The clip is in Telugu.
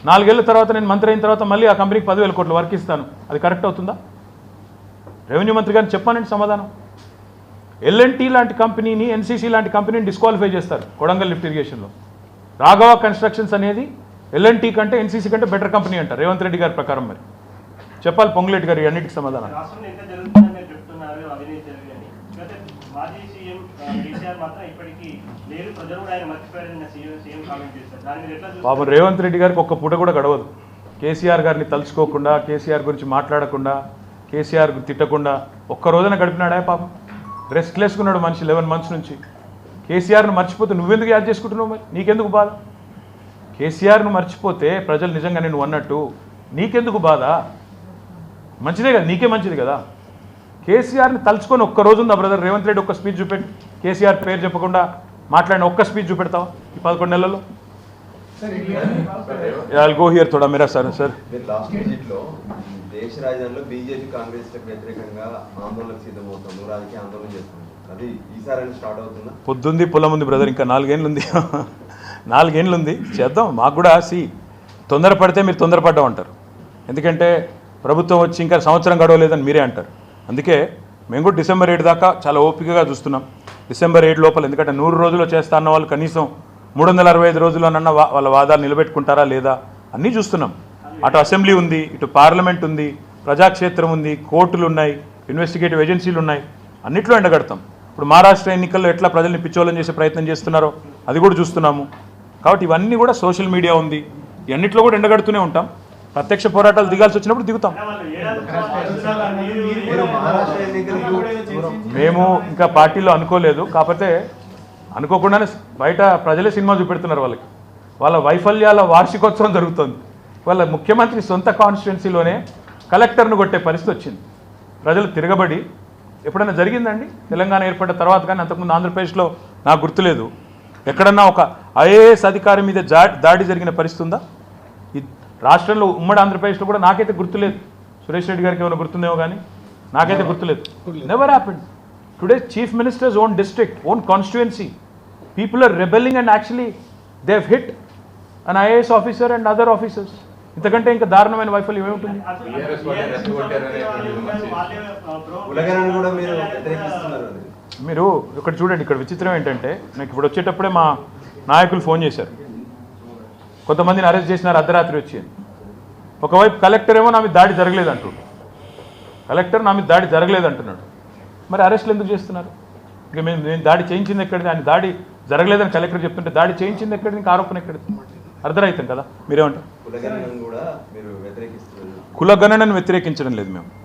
4 ఏళ్ల తర్వాత నేను మంత్రి అయిన తర్వాత మళ్ళీ ఆ కంపెనీకి 10,000 కోట్ల వర్క్ ఇస్తాను, అది కరెక్ట్ అవుతుందా? రెవెన్యూ మంత్రి గారిని చెప్పానండి సమాధానం. ఎల్ఎన్టీ లాంటి కంపెనీని, ఎన్సీసీ లాంటి కంపెనీని డిస్క్వాలిఫై చేస్తారు కొడంగల్ లిఫ్ట్ ఇరిగేషన్లో. రాఘవ కన్స్ట్రక్షన్స్ అనేది ఎల్ఎన్టీ కంటే ఎన్సీసీ కంటే బెటర్ కంపెనీ అంటారు రేవంత్ రెడ్డి గారి ప్రకారం. మరి చెప్పాలి పొంగులేటి గారు అన్నిటికీ సమాధానం. పాపం రేవంత్ రెడ్డి గారికి ఒక్క పూట కూడా గడవదు. కేసీఆర్ గారిని తలుచుకోకుండా, కేసీఆర్ గురించి మాట్లాడకుండా, కేసీఆర్ తిట్టకుండా ఒక్క రోజున గడిపినాడా పాపం? రెస్ట్లెస్కున్నాడు మనిషి 11 months నుంచి. కేసీఆర్ను మర్చిపోతే నువ్వెందుకు యాడ్ చేసుకుంటున్నావు? మరి నీకెందుకు బాధ? కేసీఆర్ను మర్చిపోతే ప్రజలు నిజంగానే నువ్వు అన్నట్టు నీకెందుకు బాధ? మంచిదే కదా, నీకే మంచిది కదా. కేసీఆర్ని తలుచుకొని ఒక్క రోజు ఉందా బ్రదర్? రేవంత్ రెడ్డి ఒక్క స్పీచ్ చూపెట్టి, కేసీఆర్ పేరు చెప్పకుండా మాట్లాడిన ఒక్క స్పీచ్ చూపెడతావా ఈ 11 నెలల్లో? I'll go here థోడా Mera sir. దేశ రాజధానిలో బీజేపీ కాంగ్రెస్ వ్యతిరేకంగా ఆందోళనకు సిద్ధమవుతాము, రాజకీయ ఆందోళన చేస్తున్నాం. అది ఈసారి స్టార్ట్ అవుతుందా? పొద్దుంది పొలం ఉంది బ్రదర్, ఇంకా 4 ఏళ్ళు ఉంది. 4 ఏళ్ళు ఉంది, చేద్దాం. మాకు కూడా తొందరపడితే మీరు తొందరపడ్డాం అంటారు. ఎందుకంటే ప్రభుత్వం వచ్చి ఇంకా సంవత్సరం గడవలేదని మీరే అంటారు. అందుకే మేము కూడా December 8 దాకా చాలా ఓపికగా చూస్తున్నాం. December 8 లోపల, ఎందుకంటే 100 రోజుల్లో చేస్తా అన్న వాళ్ళు కనీసం 365 రోజుల్లోనన్నా వాళ్ళ వాదాలు నిలబెట్టుకుంటారా లేదా అన్నీ చూస్తున్నాం. అటు అసెంబ్లీ ఉంది, ఇటు పార్లమెంట్ ఉంది, ప్రజాక్షేత్రం ఉంది, కోర్టులు ఉన్నాయి, ఇన్వెస్టిగేటివ్ ఏజెన్సీలు ఉన్నాయి, అన్నిట్లో ఎండగడతాం. ఇప్పుడు మహారాష్ట్ర ఎన్నికల్లో ఎట్లా ప్రజల్ని పిచ్చోళం చేసే ప్రయత్నం చేస్తున్నారో అది కూడా చూస్తున్నాము. కాబట్టి ఇవన్నీ కూడా సోషల్ మీడియా ఉంది, ఇవన్నిట్లో కూడా ఎండగడుతూనే ఉంటాం. ప్రత్యక్ష పోరాటాలు దిగాల్సి వచ్చినప్పుడు దిగుతాం. మేము ఇంకా పార్టీలో అనుకోలేదు, కాకపోతే అనుకోకుండానే బయట ప్రజలే సినిమా చూపెడుతున్నారు. వాళ్ళ వైఫల్యాల వార్షికోత్సవం జరుగుతుంది. వాళ్ళ ముఖ్యమంత్రి సొంత కాన్స్టిట్యున్సీలోనే కలెక్టర్ను కొట్టే పరిస్థితి వచ్చింది. ప్రజలు తిరగబడి, ఎప్పుడైనా జరిగిందండి తెలంగాణ ఏర్పడ్డ తర్వాత? కానీ అంతకుముందు ఆంధ్రప్రదేశ్లో నాకు గుర్తులేదు ఎక్కడన్నా ఒక ఐఏఎస్ అధికారి మీద దాడి జరిగిన పరిస్థితి ఉందా? ఈ రాష్ట్రంలో ఉమ్మడి ఆంధ్రప్రదేశ్లో కూడా నాకైతే గుర్తులేదు. సురేష్ రెడ్డి గారికి ఏమైనా గుర్తుందేమో కానీ నాకైతే గుర్తులేదు. Never happened. Today chief ministers own district, own constituency, people are rebelling and actually they have hit an IAS officer and other officers. ఇంతకంటే ఇంకా దారుణమైన వైఫల్యం ఏముంటుంది? మీరు ఇక్కడ చూడండి, ఇక్కడ విచిత్రం ఏంటంటే, నాకు ఇప్పుడు వచ్చేటప్పుడే మా నాయకులు ఫోన్ చేశారు, కొంతమందిని అరెస్ట్ చేసినారు అర్ధరాత్రి వచ్చి. ఒకవైపు కలెక్టర్ ఏమో నా మీద దాడి జరగలేదంటున్నాడు, కలెక్టర్ నా మీద దాడి జరగలేదంటున్నాడు. మరి అరెస్టులు ఎందుకు చేస్తున్నారు? ఇక నేను దాడి చేయించింది ఎక్కడిది? ఆయన దాడి జరగలేదని కలెక్టర్ చెప్తుంటే దాడి చేయించింది ఎక్కడిది? ఇంకా ఆరోపణ ఎక్కడిది? అర్ధరహితం కదా. మీరేమంటారు? కులగణనను వ్యతిరేకించడం లేదు మేము.